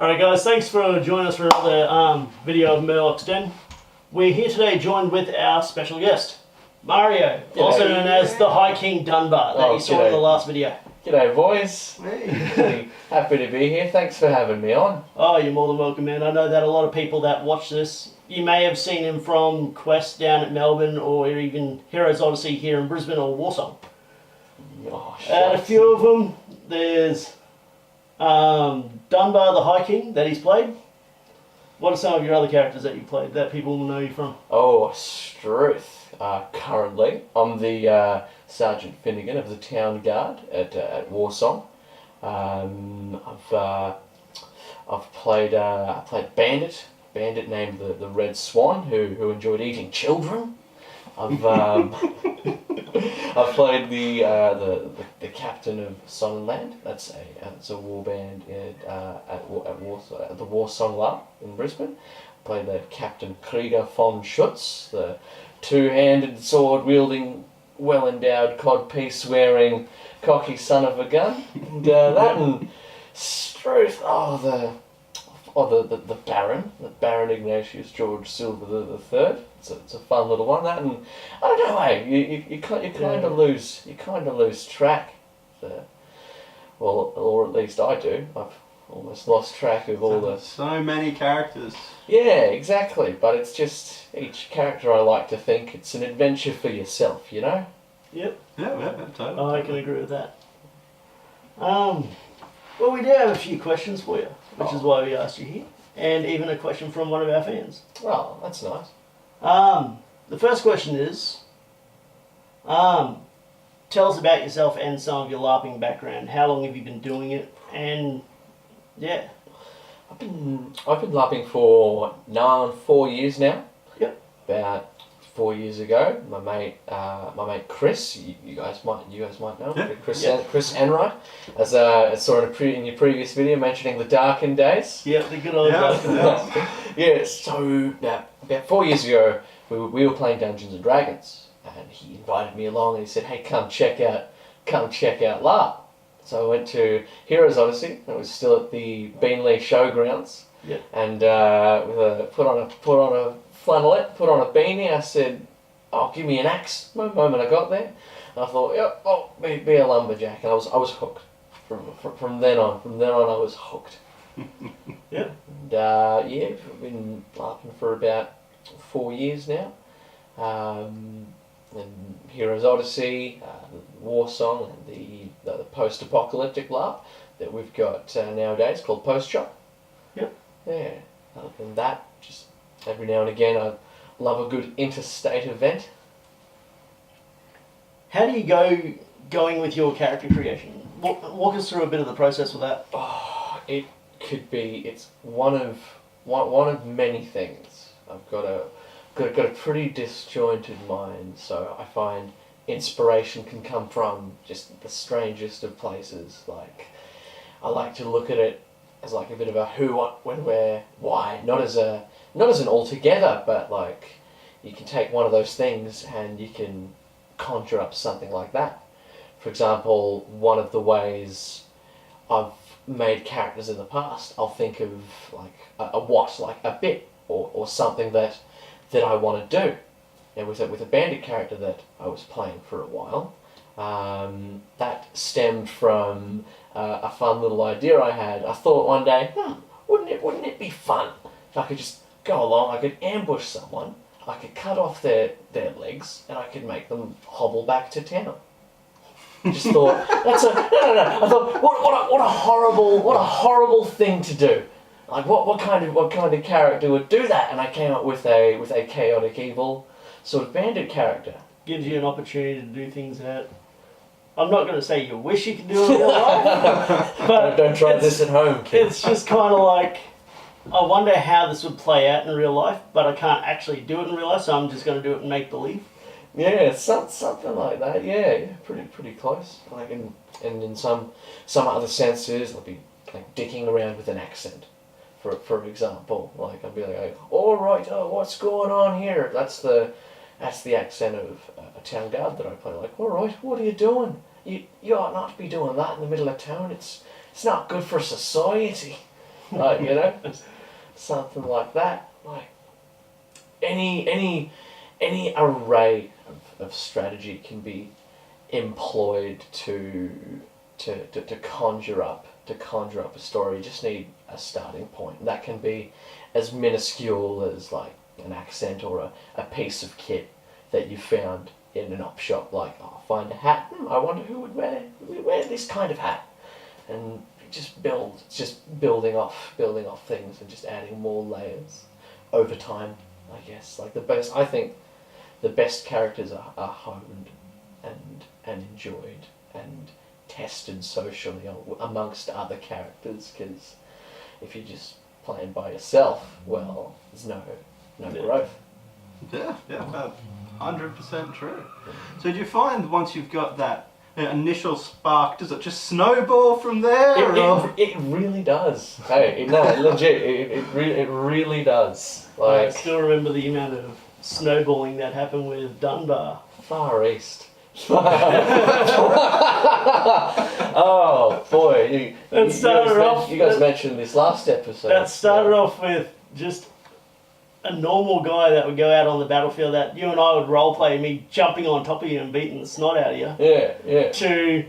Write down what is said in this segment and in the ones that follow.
Alright guys, thanks for joining us for another video of Murlocs Den. We're here today joined with our special guest, Mario, also known as the High King Dunbar, that you saw in the last video. G'day boys. Hey. Happy to be here. Thanks for having me on. Oh, you're more than welcome, man. I know that a lot of people that watch this, you may have seen him from Quest down at Melbourne or even Heroes Odyssey here in Brisbane or Warsong. Oh, A few of them, there's Dunbar the High King that he's played. What are some of your other characters that you played that people will know you from? Oh, Struth. Currently, I'm the Sergeant Finnegan of the Town Guard at Warsong. I've played Bandit. Bandit named the Red Swan, who enjoyed eating children. I've I've played the captain of Sonnenland. That's a war band at the Warsong Lab in Brisbane. I played the Captain Krieger von Schutz, the two-handed sword-wielding, well-endowed codpiece wearing cocky son of a gun. And that and Struth, the Baron Ignatius George Silver III. It's a fun little one. That and I don't know, hey, you kind of lose track. Or at least I do. I've almost lost track of all the... So many characters. Yeah, exactly. But it's just each character I like to think it's an adventure for yourself, you know? Yep. Yeah, totally. I can agree with that. Well, we do have a few questions for you, which is why we asked you here. And even a question from one of our fans. Well, that's nice. The first question is, tell us about yourself and some of your LARPing background. How long have you been doing it? And yeah. I've been LARPing for 4 years now. Yep. About 4 years ago, my mate Chris, you guys might know him, Yeah. Chris Enright, as I saw in your previous video mentioning the Darkened Days. Yep, the good old Yeah. Yeah. So about 4 years ago, we were playing Dungeons and Dragons, and he invited me along and he said, "Hey, come check out LARP." So I went to Heroes Odyssey. It was still at the Beanley Showgrounds. Yep. And put on a flannelette, put on a beanie. I said, "Oh, give me an axe." The moment I got there, and I thought, "Yep, I'll be a lumberjack." And I was hooked. From then on, I was hooked. Yep. And I've been LARPing for about 4 years now. And Heroes Odyssey, Warsong, and the post-apocalyptic LARP that we've got nowadays called Post-Shock. Yep. Yeah. Other than that, just every now and again, I love a good interstate event. How do you going with your character creation? Walk us through a bit of the process with that. Oh, it's one of many things. I've got a pretty disjointed mind, so I find inspiration can come from just the strangest of places. Like, I like to look at it as like a bit of a who, what, when, where, why. Not as an altogether, but like you can take one of those things and you can conjure up something like that. For example, one of the ways I've made characters in the past, I'll think of like a bit or something that I want to do. And with a bandit character that I was playing for a while, that stemmed from a fun little idea I had. I thought one day, wouldn't it be fun if I could just go along, I could ambush someone, I could cut off their legs, and I could make them hobble back to town. Just thought, no. I thought, what a horrible thing to do. Like what kind of character would do that? And I came up with a chaotic evil sort of bandit character. Gives you an opportunity to do things that I'm not going to say you wish you could do in real life, but don't try this at home, kids. It's just kind of like, I wonder how this would play out in real life, but I can't actually do it in real life, so I'm just going to do it in make believe. Yeah, something like that. Yeah, pretty close. Like in some other senses, I'll be like dicking around with an accent. For example, like I'd be like, "All right, what's going on here?" That's the accent of a town guard that I play. Like, "All right, what are you doing? You ought not to be doing that in the middle of town. It's not good for society." Like, you know, something like that. Like any array of strategy can be employed to conjure up a story. You just need a starting point. That can be as minuscule as like an accent or a piece of kit that you found in an op shop. Like, oh, find a hat. I wonder who would wear this kind of hat, and just building off things and just adding more layers over time. I guess I think the best characters are honed and enjoyed and tested socially amongst other characters, because if you're just playing by yourself, well, there's no growth. Yeah, 100% true. So do you find once you've got that initial spark, does it just snowball from there? It really does. Hey, no, legit, it really does. Like, I still remember the amount of snowballing that happened with Dunbar. Far East. Oh boy, you guys mentioned this last episode. That started off with just a normal guy that would go out on the battlefield that you and I would roleplay, me jumping on top of you and beating the snot out of you. Yeah. To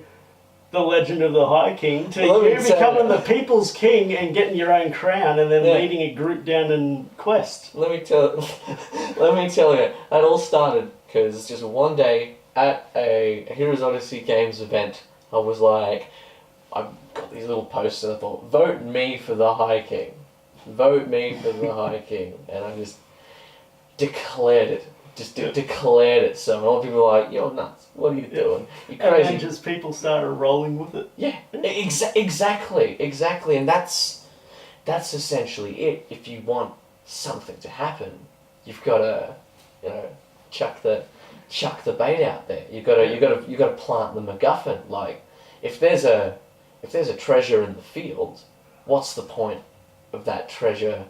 the Legend of the High King, to you becoming the People's King and getting your own crown, and then leading a group down in quest. Let me tell you, that all started because just one day at a Heroes Odyssey Games event, I was like, I got these little posters and I thought, vote me for the High King. Vote me for the High King. And I just declared it. Declared it. So a lot of people were like, you're nuts. What are you doing? You're crazy. And then just people started rolling with it. Yeah, exactly. And that's essentially it. If you want something to happen, you've got to, chuck the bait out there. You got to plant the MacGuffin. Like, if there's a treasure in the field, what's the point of that treasure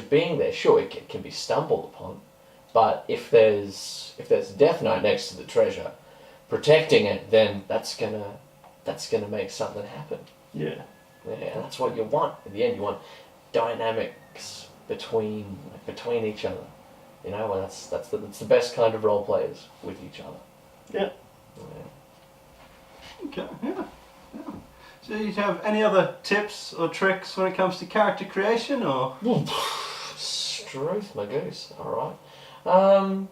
being there? Sure, it can be stumbled upon, but if there's a Death Knight next to the treasure, protecting it, then that's gonna make something happen. Yeah. Yeah, and that's what you want. In the end, you want dynamics between each other. And that's the best kind of role players with each other. Yeah. Okay, yeah. So do you have any other tips or tricks when it comes to character creation, or? Struth, my goose. All right.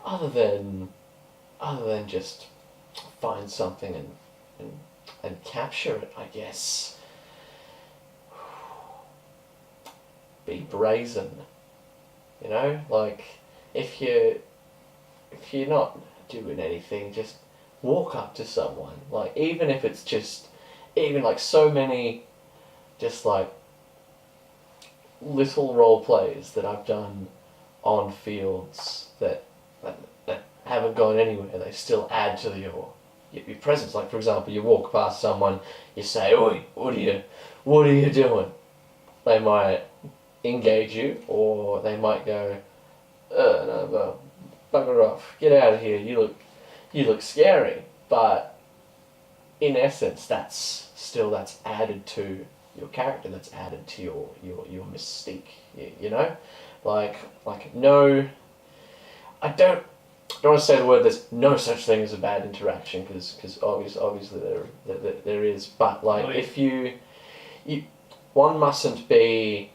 Other than just find something and capture it, I guess. Be brazen. Like, if you're not doing anything, just walk up to someone. Like, even if it's just, like so many, just like little role plays that I've done on fields that haven't gone anywhere, they still add to your presence. Like, for example, you walk past someone, you say, "Oi, what are you doing?" They might engage you, or they might go, "No, well, bugger off, get out of here, you look scary." But in essence, that's added to your character, that's added to your mystique, like no, I don't want to say the word, there's no such thing as a bad interaction, because obviously there is, but like, if one mustn't be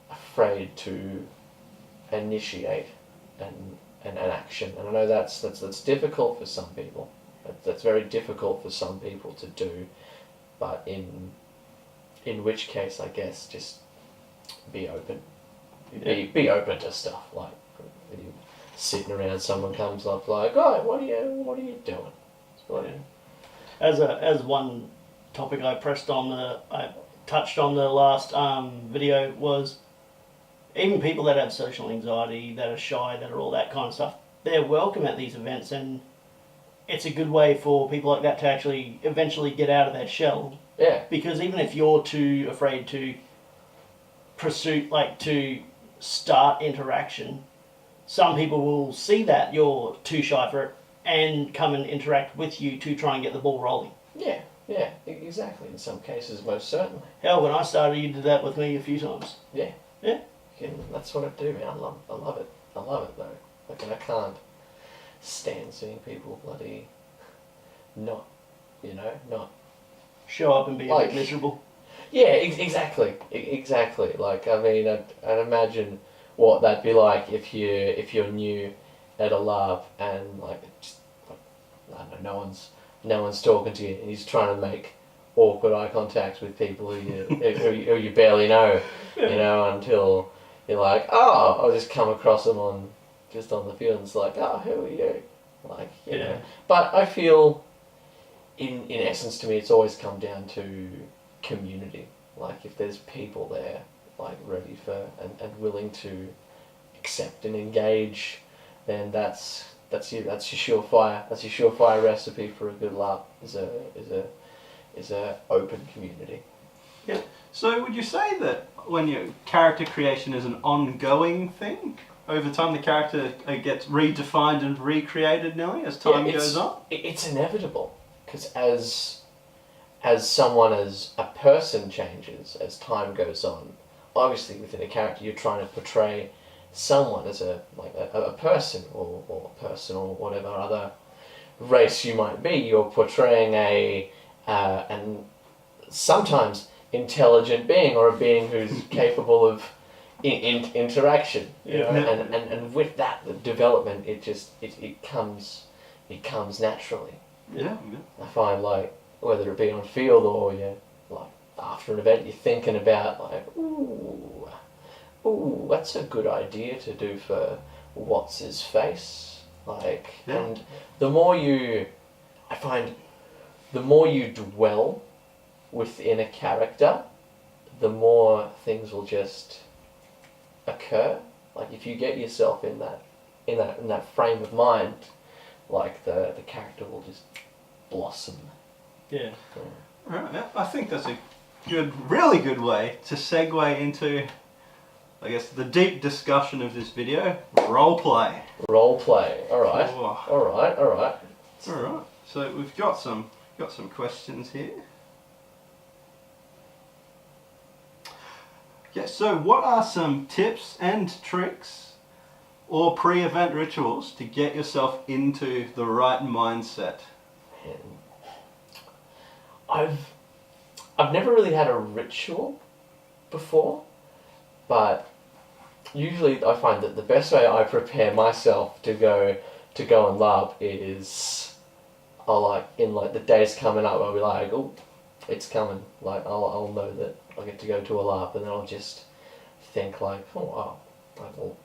afraid to initiate an action, and I know that's difficult for some people. That's very difficult for some people to do, but in which case, I guess, just be open. Be open to stuff. Like, when you're sitting around, someone comes up like, "Oh, what are you doing?" As one topic I touched on the last video was, even people that have social anxiety, that are shy, that are all that kind of stuff, they're welcome at these events, and it's a good way for people like that to actually eventually get out of their shell. Yeah. Because even if you're too afraid to to start interaction, some people will see that you're too shy for it and come and interact with you to try and get the ball rolling. Yeah. Yeah, exactly. In some cases, most certainly. Hell, when I started, you did that with me a few times. Yeah. Yeah. That's what I do, man. I love it. I love it though. Like, and I can't stand seeing people bloody not Show up and be a bit miserable. Yeah, exactly. Exactly. Like, I mean, I'd imagine what that'd be like if you're new at a lab and like, just, like, I don't know, no one's talking to you and you're trying to make awkward eye contact with people who you barely know, until you're like, oh, I'll just come across them on the field and it's like, oh, who are you? Like, you know. But I feel, in essence, to me, it's always come down to community. Like, if there's people there, like, ready for and willing to accept and engage, then that's your surefire recipe for a good laugh. Is a open community. Yeah. So would you say that when your character creation is an ongoing thing, over time the character gets redefined and recreated, Nelly, as time goes on? It's inevitable, because as a person changes as time goes on, obviously within a character you're trying to portray someone as a person or whatever other race you might be. You're portraying and sometimes intelligent being, or a being who's capable of interaction, and with that, the development, it comes naturally. Yeah. I find, like, whether it be on field or like after an event, you're thinking about like, ooh, that's a good idea to do for what's his face, like, and the more you dwell within a character, the more things will just occur. Like, if you get yourself in that frame of mind, like, the character will just blossom. Yeah. Right, yeah. I think that's a really good way to segue into, I guess, the deep discussion of this video: roleplay. Roleplay. All right. Oh. All right. All right. So we've got some questions here. Yeah. So what are some tips and tricks or pre-event rituals to get yourself into the right mindset? I've never really had a ritual before, but usually I find that the best way I prepare myself to go and lab is, in the days coming up, I'll be like, oh, it's coming. Like, I'll know that I get to go to a lab, and then I'll just think like, oh wow, well,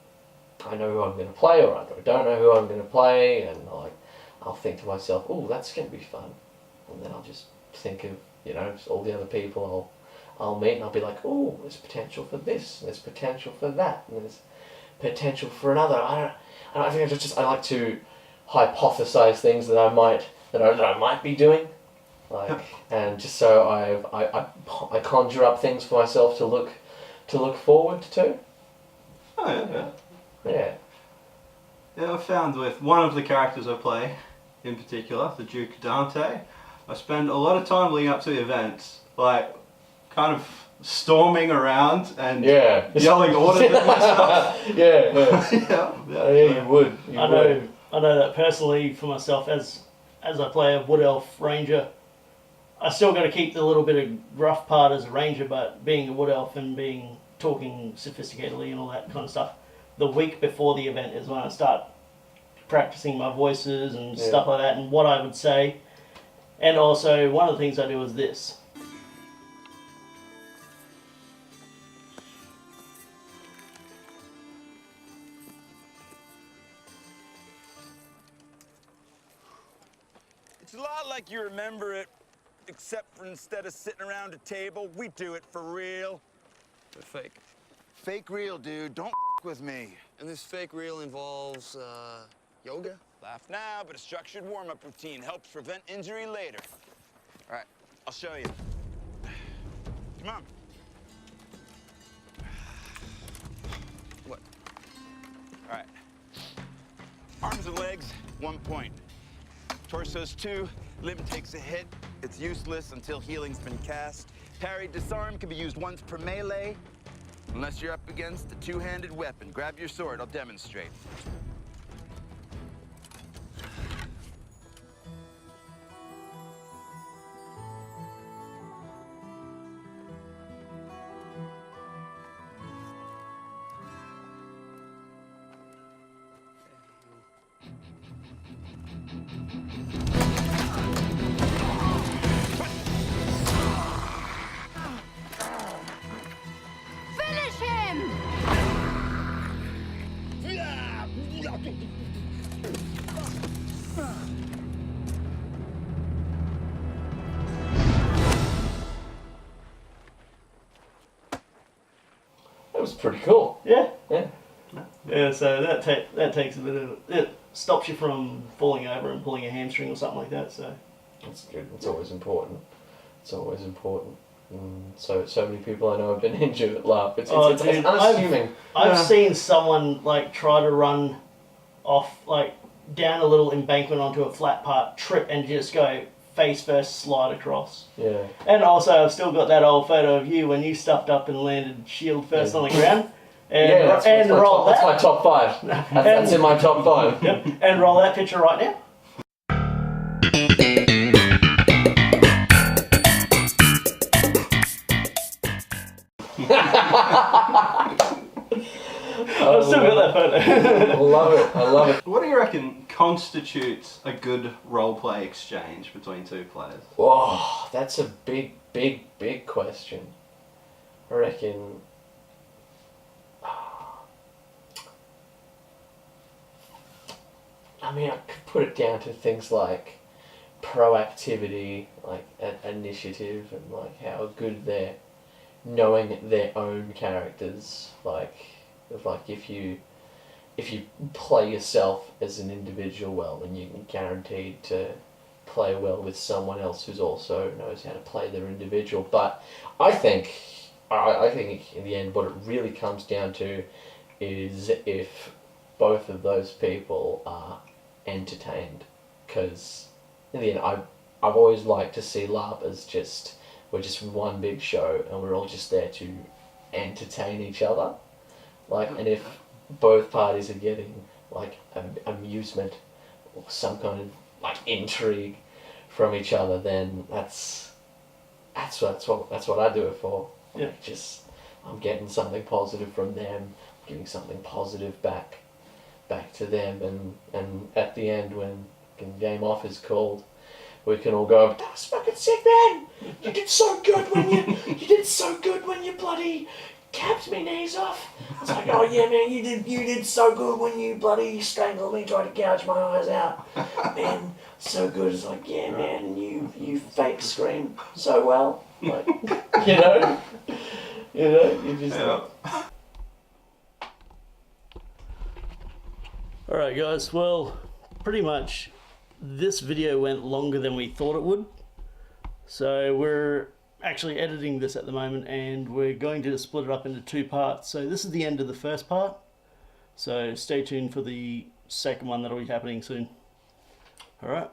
I know who I'm going to play, or I don't know who I'm going to play, and I'll think to myself, oh, that's going to be fun, and then I'll just think of just all the other people I'll meet, and I'll be like, oh, there's potential for this, and there's potential for that, and there's potential for another. I like to hypothesize things that I might be doing, and just so I conjure up things for myself to look forward to. Oh Yeah. Yeah, I found with one of the characters I play, in particular, the Duke Dante, I spend a lot of time leading up to the events, like, kind of storming around and yelling orders at myself. Yeah, you would. I know that personally for myself, as I play a Wood Elf Ranger, I still got to keep the little bit of rough part as a Ranger, but being a Wood Elf and talking sophisticatedly and all that kind of stuff, the week before the event is when I start practicing my voices and stuff like that, and what I would say. And also, one of the things I do is this. It's a lot like you remember it, except for instead of sitting around a table, we do it for real. But fake. Fake real, dude. Don't with me. And this fake reel involves, yoga? Laugh now, but a structured warm-up routine helps prevent injury later. All right, I'll show you. Come on. What? All right. Arms and legs, 1 point. Torso's 2, limb takes a hit, It's useless until healing's been cast. Parry disarm can be used once per melee, unless you're up against a two-handed weapon. Grab your sword, I'll demonstrate. Finish him! That was pretty cool. Yeah. Yeah. Yeah, so that takes a bit of... It stops you from falling over and pulling a hamstring or something like that, so... That's good. It's always important. It's always important. So many people I know have been injured at LARP. It's Dude, unassuming. I've seen someone like try to run off like down a little embankment onto a flat part, trip and just go face first slide across. Yeah. And also I've still got that old photo of you when you stuffed up and landed shield first on the ground. And, Yeah, that's roll that's that. my top 5. That's in my top 5. Yep. And roll that picture right now. I've still got that photo. I love it. I love it. What do you reckon constitutes a good roleplay exchange between two players? Whoa, that's a big question. I reckon. I mean, I could put it down to things like proactivity, like initiative, and like how good they're knowing their own characters. Like if you play yourself as an individual well, then you're guaranteed to play well with someone else who's also knows how to play their individual. But I think in the end, what it really comes down to is if both of those people are entertained, because in the end I've always liked to see LARP as we're just one big show and we're all just there to entertain each other, like, and if both parties are getting like amusement or some kind of like intrigue from each other, then that's what I do it for. Yeah. Like, just I'm getting something positive from them, giving something positive back to them, and at the end when game off is called, we can all go, "That was fucking sick, man! You did so good when you bloody capped me knees off." It's like, "Oh yeah, man, you did so good when you bloody strangled me, tried to gouge my eyes out, man, so good." It's like, "Yeah, man, and you fake scream so well," like, you know, you just. Yeah. Alright guys, well, pretty much this video went longer than we thought it would. So we're actually editing this at the moment and we're going to split it up into 2 parts. So this is the end of the first part. So stay tuned for the second one that'll be happening soon. Alright.